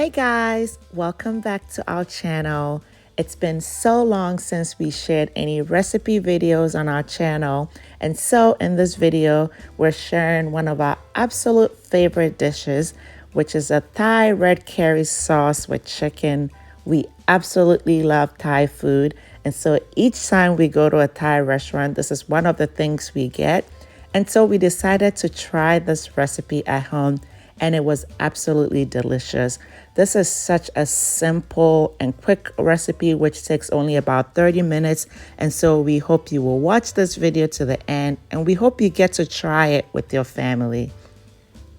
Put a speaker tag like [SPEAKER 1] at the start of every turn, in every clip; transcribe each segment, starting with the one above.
[SPEAKER 1] Hey guys, welcome back to our channel. It's been so long since we shared any recipe videos on our channel, and so in this video we're sharing one of our absolute favorite dishes, which is a Thai red curry sauce with chicken. We absolutely love Thai food, and so each time we go to a Thai restaurant, this is one of the things we get. And so we decided to try this recipe at home, and it was absolutely delicious. This is such a simple and quick recipe, which takes only about 30 minutes. And so we hope you will watch this video to the end, and we hope you get to try it with your family.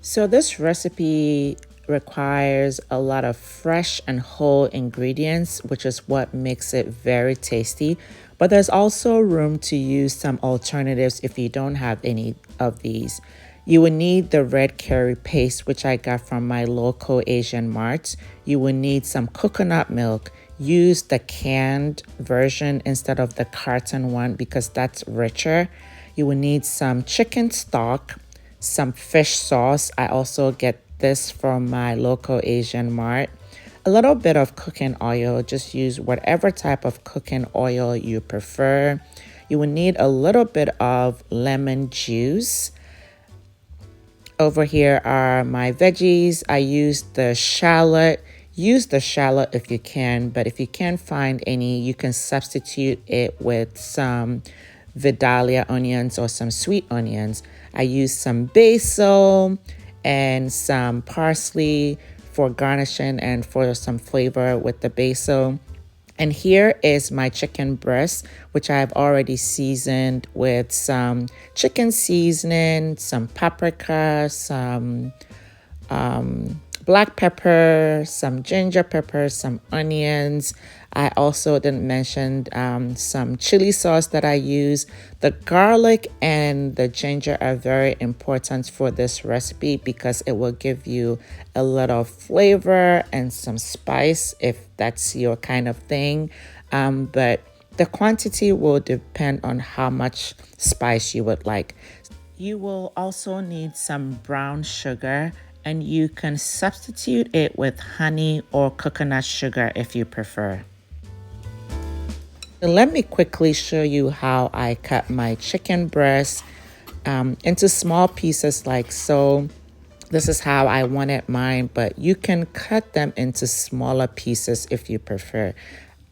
[SPEAKER 1] So this recipe requires a lot of fresh and whole ingredients, which is what makes it very tasty. But there's also room to use some alternatives if you don't have any of these. You will need the red curry paste, which I got from my local Asian mart. You will need some coconut milk. Use the canned version instead of the carton one because that's richer. You will need some chicken stock, some fish sauce. I also get this from my local Asian mart. A little bit of cooking oil. Just use whatever type of cooking oil you prefer. You will need a little bit of lemon juice. Over here are my veggies. I used the shallot. Use the shallot if you can, but if you can't find any, you can substitute it with some Vidalia onions or some sweet onions. I used some basil and some parsley for garnishing and for some flavor with the basil. And here is my chicken breast, which I've already seasoned with some chicken seasoning, some paprika, some black pepper, some ginger pepper, some onions. I also didn't mention some chili sauce that I use. The garlic and the ginger are very important for this recipe because it will give you a little flavor and some spice if that's your kind of thing. But the quantity will depend on how much spice you would like. You will also need some brown sugar, and you can substitute it with honey or coconut sugar if you prefer. So let me quickly show you how I cut my chicken breast into small pieces like so. This is how I wanted mine, but you can cut them into smaller pieces if you prefer.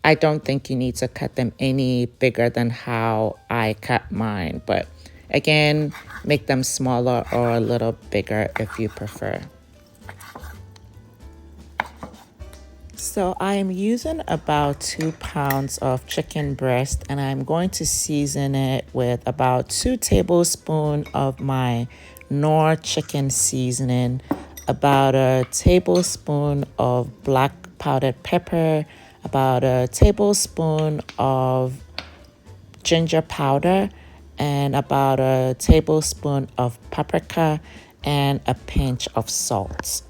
[SPEAKER 1] I don't think you need to cut them any bigger than how I cut mine, but again, make them smaller or a little bigger if you prefer. So I am using about 2 pounds of chicken breast, and I'm going to season it with about 2 tablespoons of my Knorr chicken seasoning, about a tablespoon of black powdered pepper, about a tablespoon of ginger powder, and about a tablespoon of paprika, and a pinch of salt.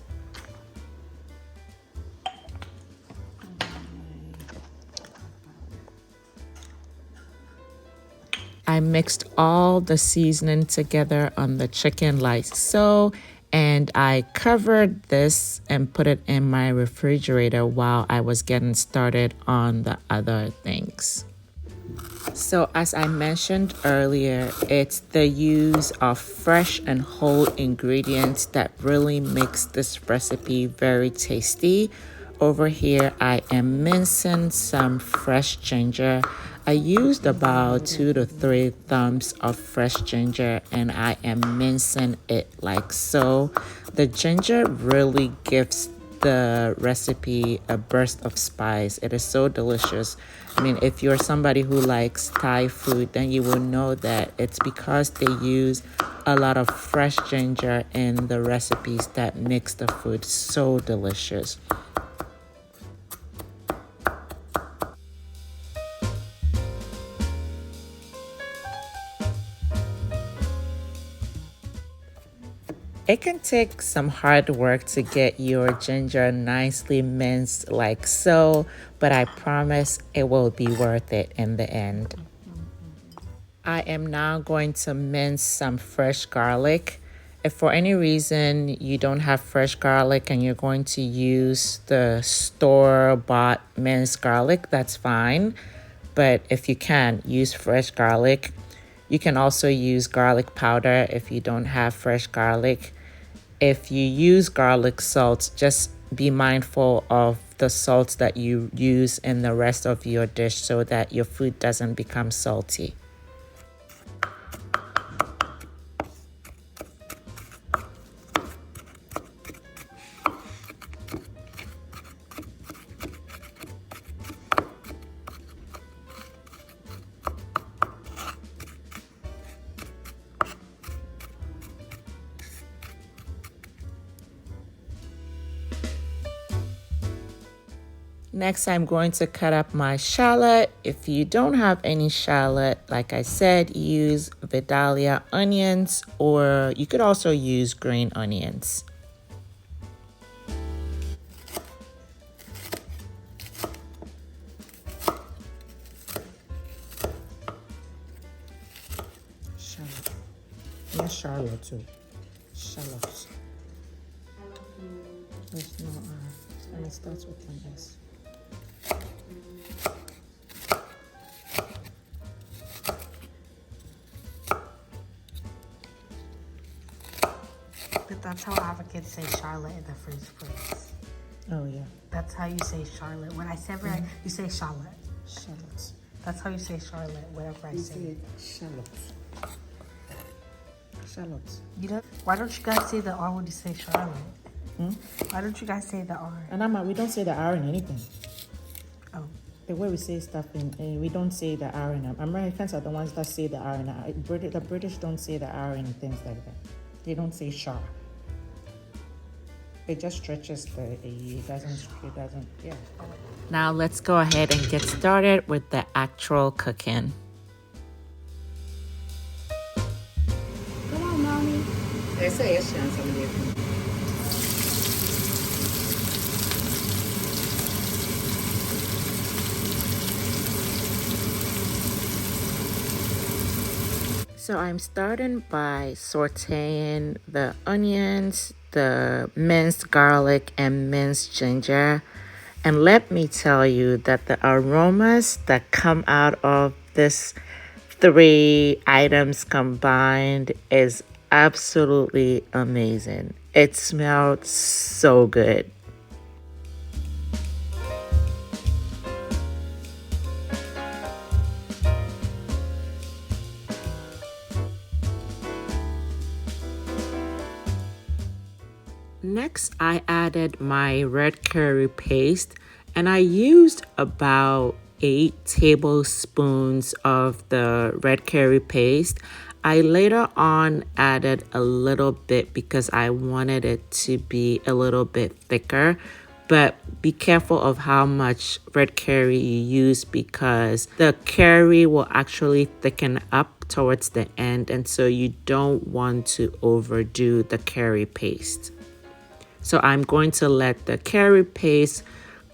[SPEAKER 1] I mixed all the seasoning together on the chicken like so, and I covered this and put it in my refrigerator while I was getting started on the other things. So as I mentioned earlier, it's the use of fresh and whole ingredients that really makes this recipe very tasty. Over here, I am mincing some fresh ginger. I used about 2 to 3 thumbs of fresh ginger, and I am mincing it like so. The ginger really gives the recipe a burst of spice. It is so delicious. I mean, if you're somebody who likes Thai food, then you will know that it's because they use a lot of fresh ginger in the recipes that makes the food so delicious. It can take some hard work to get your ginger nicely minced like so, but I promise it will be worth it in the end. I am now going to mince some fresh garlic, If for any reason you don't have fresh garlic and you're going to use the store-bought minced garlic, that's fine. But if you can, use fresh garlic. You can also use garlic powder if you don't have fresh garlic. If you use garlic salt, just be mindful of the salt that you use in the rest of your dish so that your food doesn't become salty. Next, I'm going to cut up my shallot. If you don't have any shallot, like I said, use Vidalia onions, or you could also use green onions. Shallot. Yeah, shallot too. Shallots. There's no R. And it starts with an S.
[SPEAKER 2] But that's how advocates say Charlotte in the first place.
[SPEAKER 1] Oh, yeah.
[SPEAKER 2] That's how you say Charlotte. When I say right, you say Charlotte.
[SPEAKER 1] Shallots.
[SPEAKER 2] That's how you say Charlotte, whatever I say.
[SPEAKER 1] Say shallots. Shallots.
[SPEAKER 2] You know, why don't you guys say the R when you say Charlotte? Why don't you guys say the R?
[SPEAKER 1] And we don't say the R in anything.
[SPEAKER 2] Oh.
[SPEAKER 1] The way we say stuff we don't say the R in Americans are the ones that say the R in the British don't say the R in things like that. They don't say Shar. It just stretches it doesn't, yeah. Now let's go ahead and get started with the actual cooking.
[SPEAKER 2] Come on, mommy.
[SPEAKER 1] Essa é a chance, amiga. So I'm starting by sauteing the onions, the minced garlic, and minced ginger. And let me tell you that the aromas that come out of this 3 items combined is absolutely amazing. It smelled so good. Next, I added my red curry paste, and I used about 8 tablespoons of the red curry paste. I later on added a little bit because I wanted it to be a little bit thicker, but be careful of how much red curry you use because the curry will actually thicken up towards the end, and so you don't want to overdo the curry paste. So I'm going to let the curry paste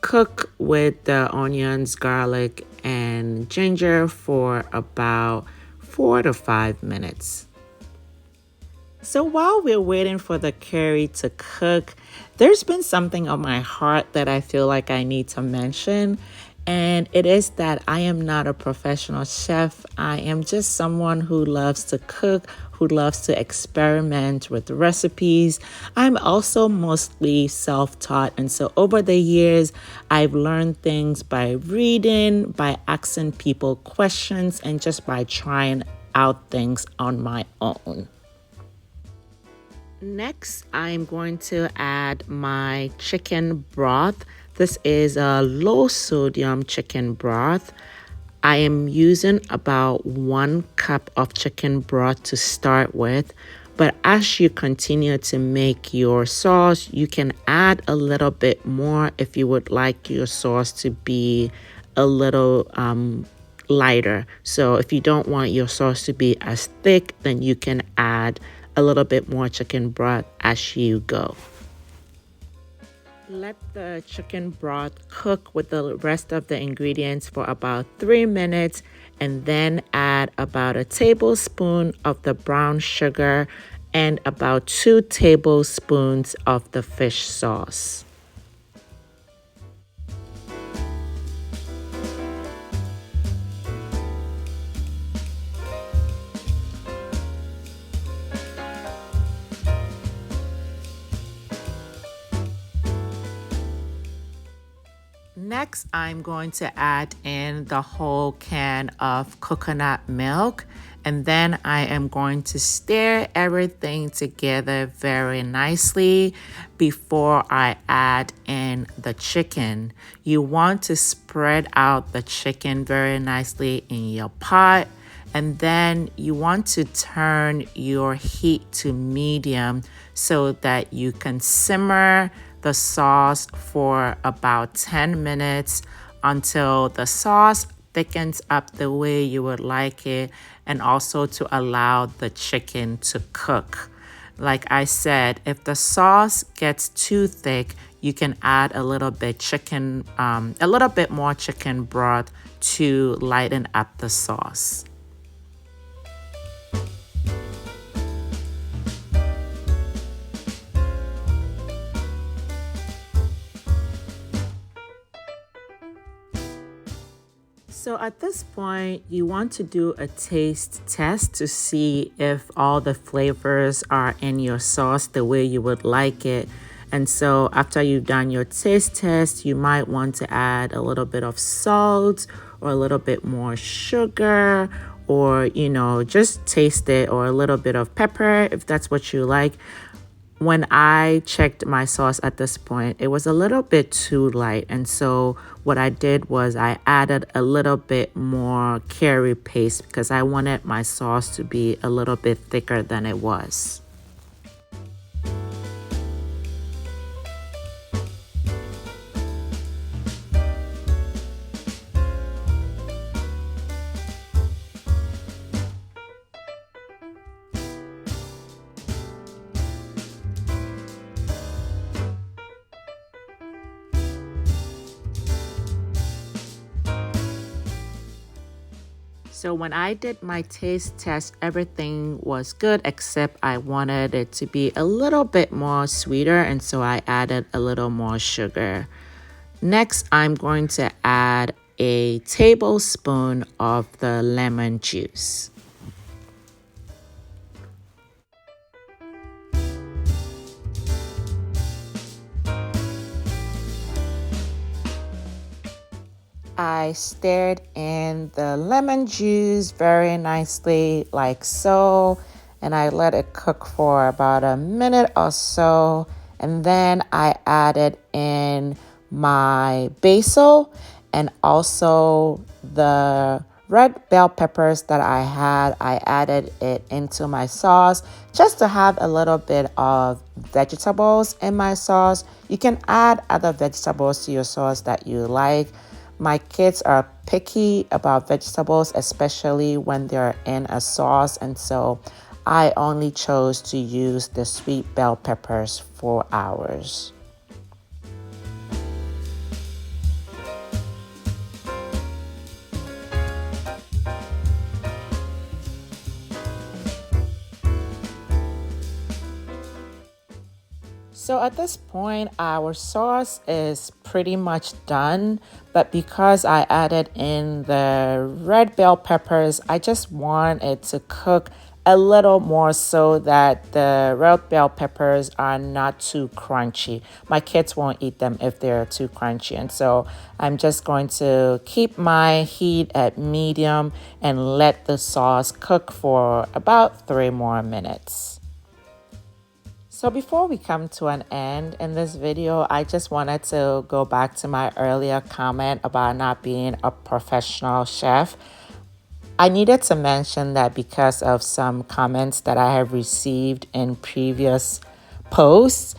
[SPEAKER 1] cook with the onions, garlic, and ginger for about 4 to 5 minutes. So while we're waiting for the curry to cook, there's been something on my heart that I feel like I need to mention. And it is that I am not a professional chef. I am just someone who loves to cook, who loves to experiment with recipes. I'm also mostly self-taught. And so over the years, I've learned things by reading, by asking people questions, and just by trying out things on my own. Next, I'm going to add my chicken broth. This is a low sodium chicken broth. I am using about 1 cup of chicken broth to start with, but as you continue to make your sauce, you can add a little bit more if you would like your sauce to be a little lighter. So if you don't want your sauce to be as thick, then you can add a little bit more chicken broth as you go. Let the chicken broth cook with the rest of the ingredients for about 3 minutes, and then add about a tablespoon of the brown sugar and about 2 tablespoons of the fish sauce. Next, I'm going to add in the whole can of coconut milk, and then I am going to stir everything together very nicely before I add in the chicken. You want to spread out the chicken very nicely in your pot, and then you want to turn your heat to medium so that you can simmer the sauce for about 10 minutes until the sauce thickens up the way you would like it, and also to allow the chicken to cook. Like I said, if the sauce gets too thick, you can add a little bit more chicken broth to lighten up the sauce. So at this point, you want to do a taste test to see if all the flavors are in your sauce the way you would like it. And so after you've done your taste test, you might want to add a little bit of salt or a little bit more sugar, or, just taste it, or a little bit of pepper if that's what you like. When I checked my sauce at this point, it was a little bit too light. And so what I did was I added a little bit more curry paste because I wanted my sauce to be a little bit thicker than it was. So when I did my taste test, everything was good except I wanted it to be a little bit more sweeter, and so I added a little more sugar. Next, I'm going to add a tablespoon of the lemon juice. I stirred in the lemon juice very nicely, like so, and I let it cook for about a minute or so. And then I added in my basil and also the red bell peppers that I had. I added it into my sauce just to have a little bit of vegetables in my sauce. You can add other vegetables to your sauce that you like. My kids are picky about vegetables, especially when they're in a sauce, and so I only chose to use the sweet bell peppers for ours. So at this point, our sauce is pretty much done, but because I added in the red bell peppers, I just want it to cook a little more so that the red bell peppers are not too crunchy. My kids won't eat them if they're too crunchy, and so I'm just going to keep my heat at medium and let the sauce cook for about 3 more minutes. So before we come to an end in this video, I just wanted to go back to my earlier comment about not being a professional chef. I needed to mention that because of some comments that I have received in previous posts,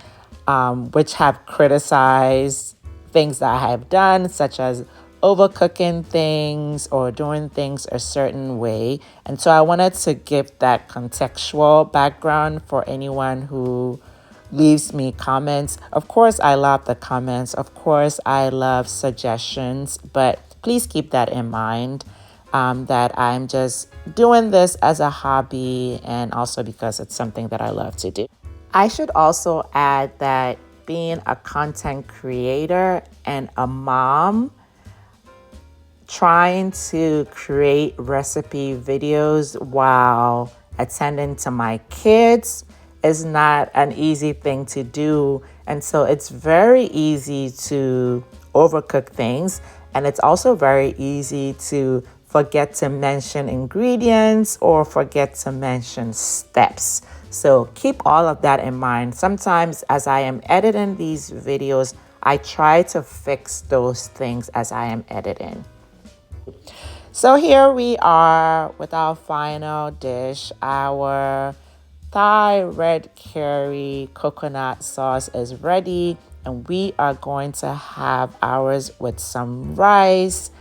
[SPEAKER 1] which have criticized things that I have done, such as overcooking things or doing things a certain way. And so I wanted to give that contextual background for anyone who leaves me comments. Of course, I love the comments. Of course, I love suggestions, but please keep that in mind. that I'm just doing this as a hobby and also because it's something that I love to do. I should also add that being a content creator and a mom, trying to create recipe videos while attending to my kids is not an easy thing to do. And so it's very easy to overcook things. And it's also very easy to forget to mention ingredients or forget to mention steps. So keep all of that in mind. Sometimes as I am editing these videos, I try to fix those things as I am editing. So here we are with our final dish. Our Thai red curry coconut sauce is ready, and we are going to have ours with some rice.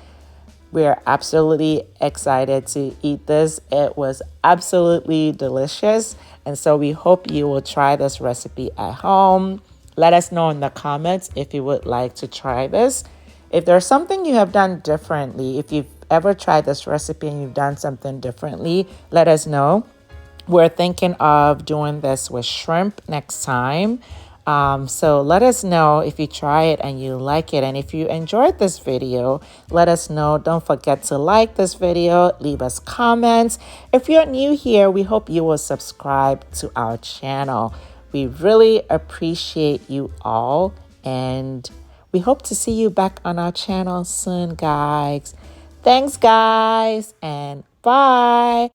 [SPEAKER 1] We're absolutely excited to eat this. It was absolutely delicious, and so we hope you will try this recipe at home. Let us know in the comments if you would like to try this. If there's something you have done differently, if you've ever tried this recipe and you've done something differently, let us know. We're thinking of doing this with shrimp next time. So let us know if you try it and you like it. And if you enjoyed this video, let us know. Don't forget to like this video, leave us comments. If you're new here, we hope you will subscribe to our channel. We really appreciate you all, and we hope to see you back on our channel soon, guys. Thanks, guys, and bye.